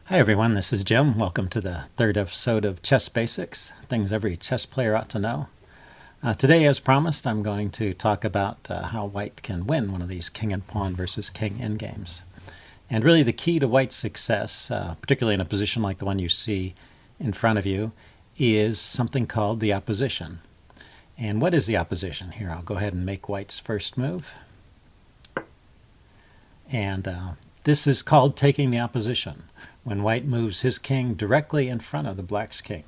Hi everyone, this is Jim. Welcome to the third episode of Chess Basics, things every chess player ought to know. Today, as promised, I'm going to talk about how white can win one of these king and pawn versus king endgames. And really the key to white's success, particularly in a position like the one you see in front of you, is something called the opposition. And what is the opposition? Here, I'll go ahead and make white's first move. And this is called taking the opposition, when white moves his king directly in front of the black's king.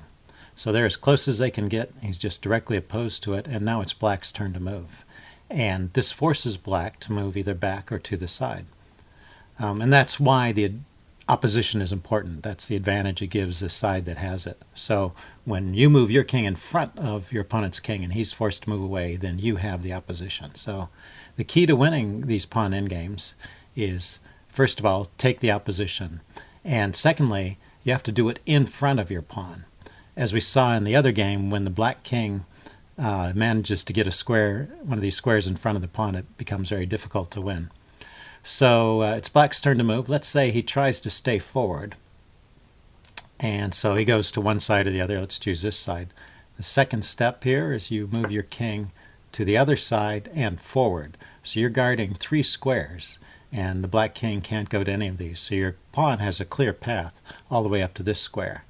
So they're as close as they can get. He's just directly opposed to it, and now it's black's turn to move. And this forces black to move either back or to the side. And that's why the opposition is important. That's the advantage it gives the side that has it. So when you move your king in front of your opponent's king and he's forced to move away, then you have the opposition. So the key to winning these pawn endgames is, first of all, take the opposition. And secondly, you have to do it in front of your pawn. As we saw in the other game, when the black king manages to get a square, one of these squares in front of the pawn, it becomes very difficult to win. So it's black's turn to move. Let's say he tries to stay forward. And so he goes to one side or the other. Let's choose this side. The second step here is you move your king to the other side and forward. So you're guarding 3 squares. And the black king can't go to any of these. So your pawn has a clear path all the way up to this square.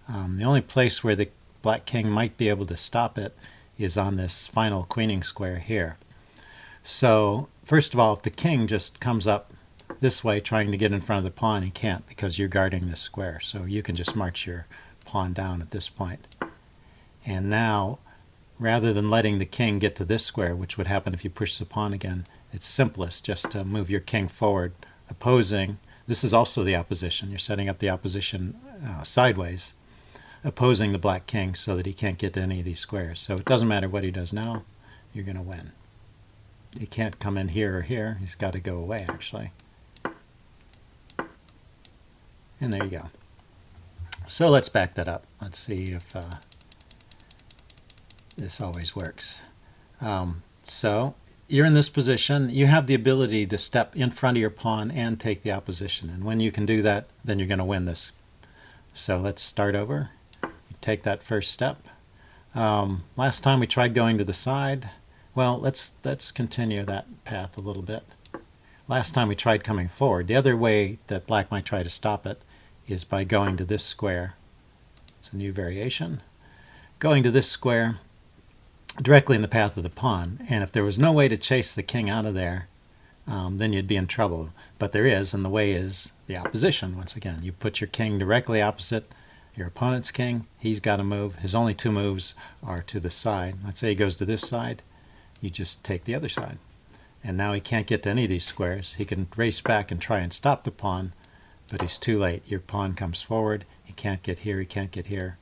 The only place where the black king might be able to stop it is on this final queening square here. So first of all, if the king just comes up this way trying to get in front of the pawn, he can't because you're guarding this square. So you can just march your pawn down at this point. And now, rather than letting the king get to this square, which would happen if you push the pawn again, it's simplest just to move your king forward, opposing. This is also the opposition. You're setting up the opposition sideways, opposing the black king so that he can't get to any of these squares. So it doesn't matter what he does now, you're going to win. He can't come in here or here. He's got to go away, actually. And there you go. So let's back that up. Let's see if this always works. So you're in this position. You have the ability to step in front of your pawn and take the opposition. And when you can do that, then you're going to win this. So let's start over. You take that first step. Last time we tried going to the side. Well, let's continue that path a little bit. Last time we tried coming forward. The other way that black might try to stop it is by going to this square. It's a new variation. Going to this square directly in the path of the pawn, and if there was no way to chase the king out of there, then you'd be in trouble. But there is, and the way is the opposition. Once again, you put your king directly opposite your opponent's king. He's got to move. His only 2 moves are to the side. Let's say he goes to this side. You just take the other side. And now he can't get to any of these squares. He can race back and try and stop the pawn, but he's too late. Your pawn comes forward. He can't get here. He can't get here.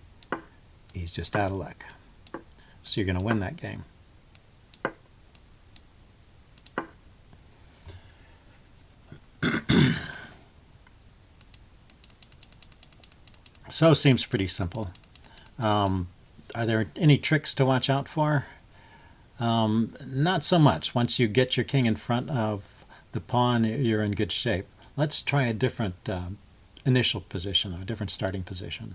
He's just out of luck. So you're going to win that game. So it seems pretty simple. Are there any tricks to watch out for? Not so much. Once you get your king in front of the pawn, you're in good shape. Let's try a different initial position, a different starting position.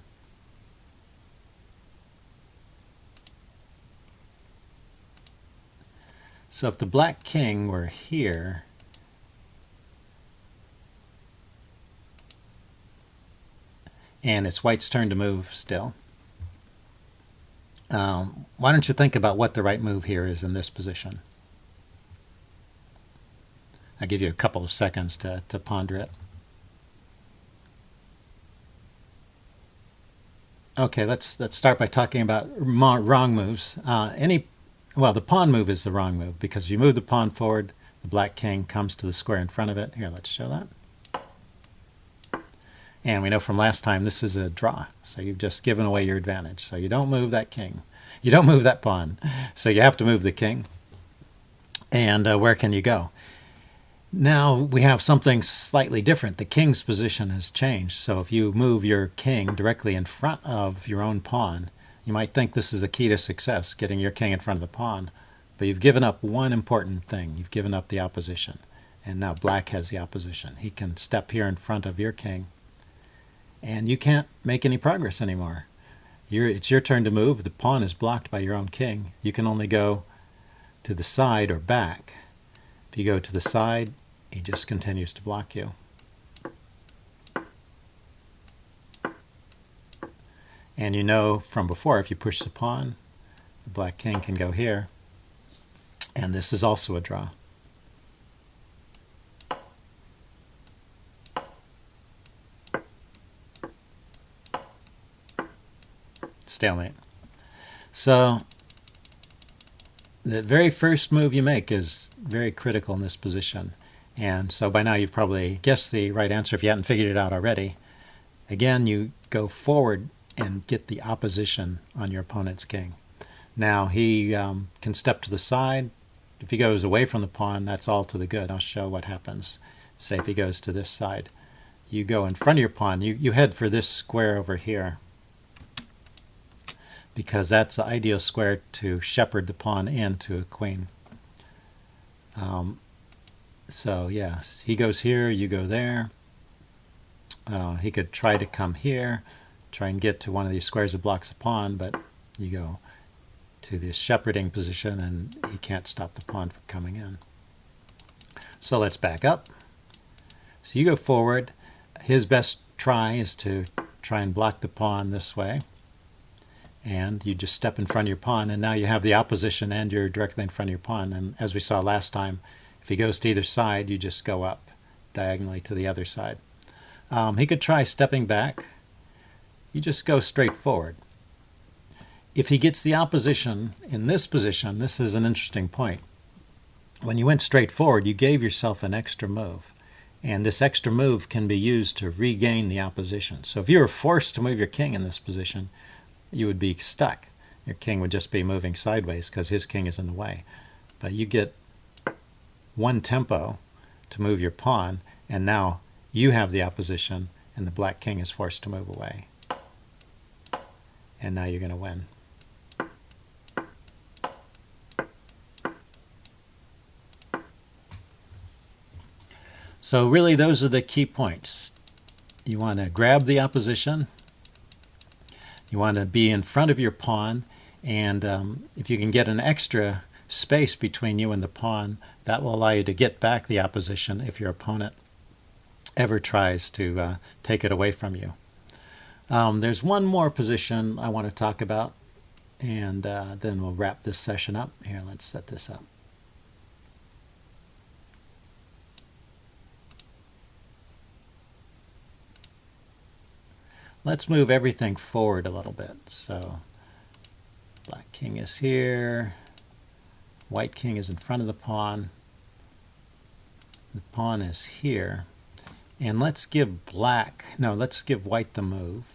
So if the black king were here, and it's white's turn to move still, why don't you think about what the right move here is in this position? I'll give you a couple of seconds to ponder it. Okay, let's start by talking about wrong moves. Well, the pawn move is the wrong move, because if you move the pawn forward, the black king comes to the square in front of it. Here, let's show that. And we know from last time this is a draw, so you've just given away your advantage. So you don't move that king. You don't move that pawn. So you have to move the king. And where can you go? Now we have something slightly different. The king's position has changed. So if you move your king directly in front of your own pawn, you might think this is the key to success, getting your king in front of the pawn. But you've given up one important thing. You've given up the opposition. And now black has the opposition. He can step here in front of your king and you can't make any progress anymore. It's your turn to move. The pawn is blocked by your own king. You can only go to the side or back. If you go to the side, he just continues to block you. And you know from before, if you push the pawn, the black king can go here. And this is also a draw. Stalemate. So the very first move you make is very critical in this position. And so by now you've probably guessed the right answer if you hadn't figured it out already. Again, you go forward and get the opposition on your opponent's king. Now he can step to the side. If he goes away from the pawn, that's all to the good. I'll show what happens. Say if he goes to this side. You go in front of your pawn. You head for this square over here, because that's the ideal square to shepherd the pawn into a queen. So yes, he goes here, you go there. He could try to come here, try and get to one of these squares that blocks the pawn, but you go to this shepherding position and he can't stop the pawn from coming in. So let's back up. So you go forward. His best try is to try and block the pawn this way. And you just step in front of your pawn, and now you have the opposition and you're directly in front of your pawn. And as we saw last time, if he goes to either side, you just go up diagonally to the other side. He could try stepping back. You just go straight forward. If he gets the opposition in this position, this is an interesting point. When you went straight forward, you gave yourself an extra move. And this extra move can be used to regain the opposition. So if you were forced to move your king in this position, you would be stuck. Your king would just be moving sideways because his king is in the way. But you get one tempo to move your pawn, and now you have the opposition, and the black king is forced to move away. And now you're going to win. So really those are the key points. You want to grab the opposition. You want to be in front of your pawn, and if you can get an extra space between you and the pawn, that will allow you to get back the opposition if your opponent ever tries to take it away from you. There's one more position I want to talk about, and then we'll wrap this session up. Here, let's set this up. Let's move everything forward a little bit. So black king is here. White king is in front of the pawn. The pawn is here. And let's give let's give white the move.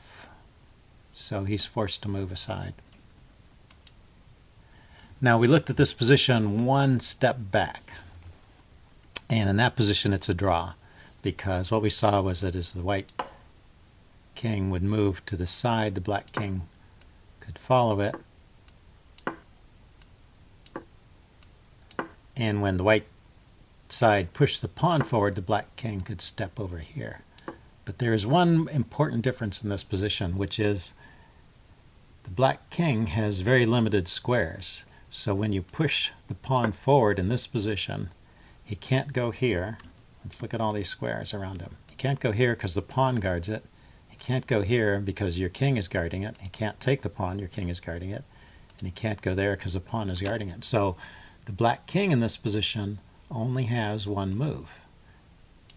So he's forced to move aside. Now we looked at this position one step back. And in that position it's a draw, because what we saw was that as the white king would move to the side, the black king could follow it. And when the white side pushed the pawn forward, the black king could step over here. But there is one important difference in this position, which is the black king has very limited squares. So when you push the pawn forward in this position, he can't go here. Let's look at all these squares around him. He can't go here because the pawn guards it. Can't go here because your king is guarding it. He can't take the pawn, your king is guarding it. And he can't go there because the pawn is guarding it. So the black king in this position only has one move.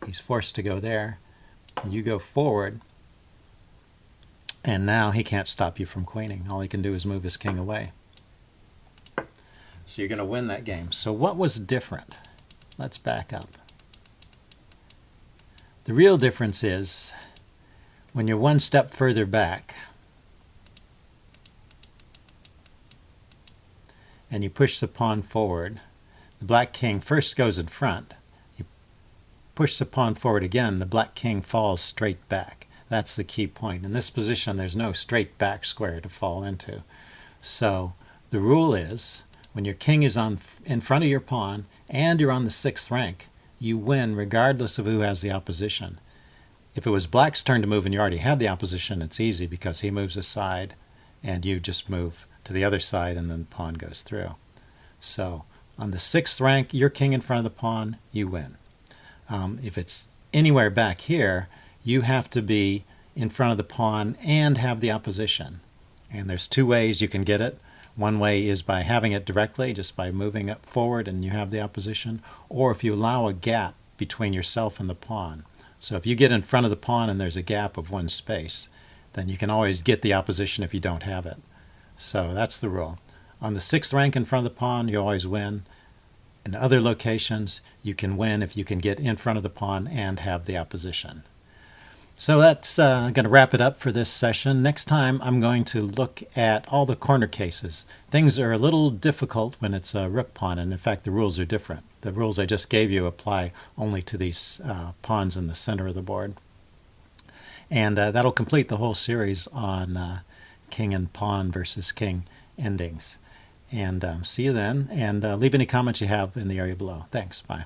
He's forced to go there. You go forward, and now he can't stop you from queening. All he can do is move his king away. So you're going to win that game. So what was different? Let's back up. The real difference is when you're one step further back and you push the pawn forward, the black king first goes in front. You push the pawn forward again, the black king falls straight back. That's the key point. In this position, there's no straight back square to fall into. So the rule is when your king is in front of your pawn and you're on the 6th rank, you win regardless of who has the opposition. If it was black's turn to move and you already had the opposition, it's easy because he moves aside and you just move to the other side and then the pawn goes through. So on the 6th rank, your king in front of the pawn, you win. If it's anywhere back here, you have to be in front of the pawn and have the opposition. And there's 2 ways you can get it. One way is by having it directly, just by moving it forward and you have the opposition, or if you allow a gap between yourself and the pawn. So if you get in front of the pawn and there's a gap of 1 space, then you can always get the opposition if you don't have it. So that's the rule. On the 6th rank in front of the pawn, you always win. In other locations, you can win if you can get in front of the pawn and have the opposition. So that's going to wrap it up for this session. Next time I'm going to look at all the corner cases. Things are a little difficult when it's a rook pawn, and in fact the rules are different. The rules I just gave you apply only to these pawns in the center of the board. And that'll complete the whole series on king and pawn versus king endings. And see you then, and leave any comments you have in the area below. Thanks. Bye.